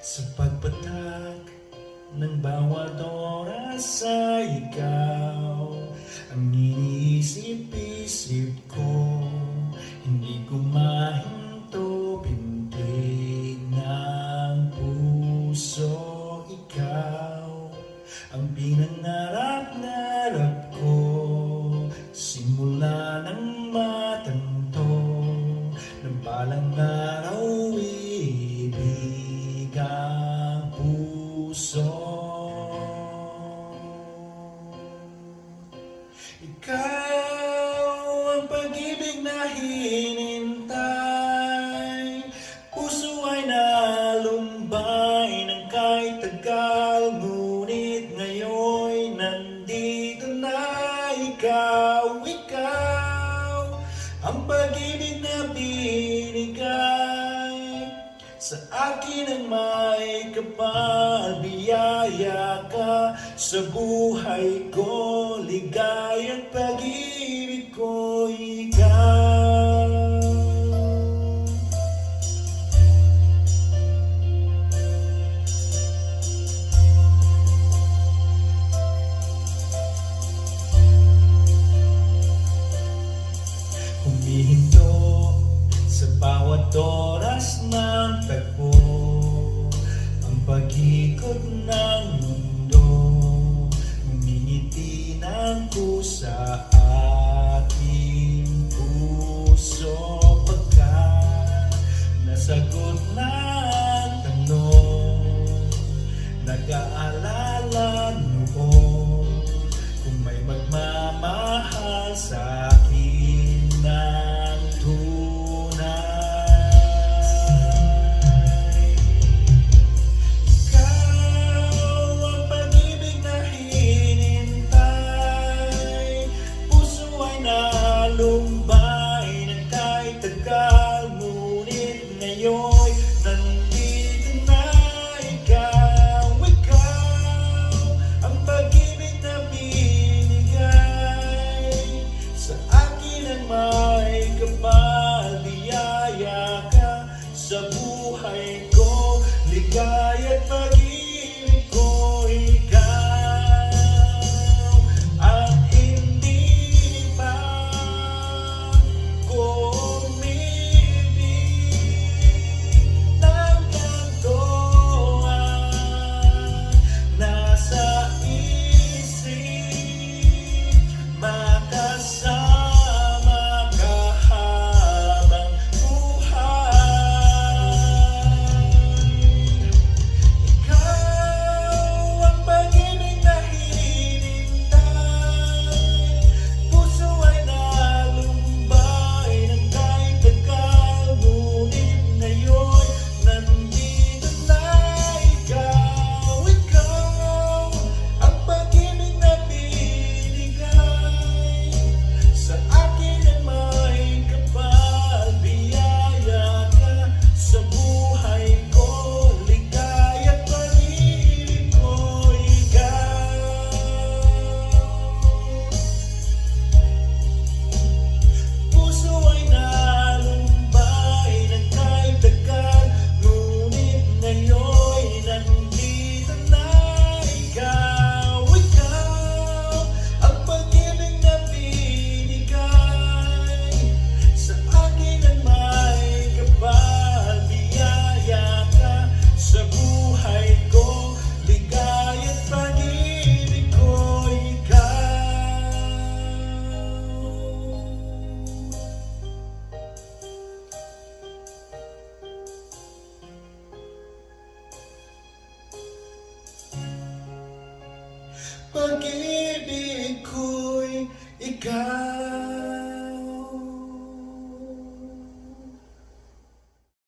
Sa pagpatak ng bawat oras ay ikaw ang iniisip-isip ko. Hindi ko mahinto, pintig ng puso. Ikaw ang pinangarap-ngarap ko, simula ng matanto ng balang araw, ibig ang puso. Ikaw ang pag-ibig na hinintay, puso ay nalumbay ng kahit tagal, ngunit ngayon'y nandito na. Ikaw ang pag-ibig na binigay sa akin ang may kapal. Biyaya ka sa buhay ko, ligaya at pag-ibig ko, ikaw. Humihinto sa bawat oras ng tagpo, ang pag-ikot ng mundo, ngumingiti ng kusa aking puso. Pagkat nasagot na ang tanong, nag-aalala noon kung may magmamahal sa akin ng tunay. Ikaw ang pag-ibig na hinintay, puso ay nalumbay ng kahit tagal, ngunit ngayon'y nandito na. Ikaw ang pag-ibig na binigay sa akin ang may kapal. Biyaya ka sa buhay ko, ligaya at pag-ibig ko, ikaw. At hindi pa ko umibig ng ganito, nasa isip makasama ka habang buhay. Ikaw ang pag-ibig na hinintay, puso ay nalumbay ng kahit tagal, ngunit ngayon nandito na. Ikaw ang pag-ibig na binigay sa akin ang may kapal. Biyaya ka sa buhay ko, ligaya at pag-ibig ko, ikaw. Puso ay nalumbay ng kahit tagal, ngunit ngayon'y nandito na. Ikaw ang pag-ibig na binigay sa akin ang may kapal. Biyaya ka sa buhay ko, ligaya at pag-ibig ko, ikaw. Pag-ibig ko'y ikaw.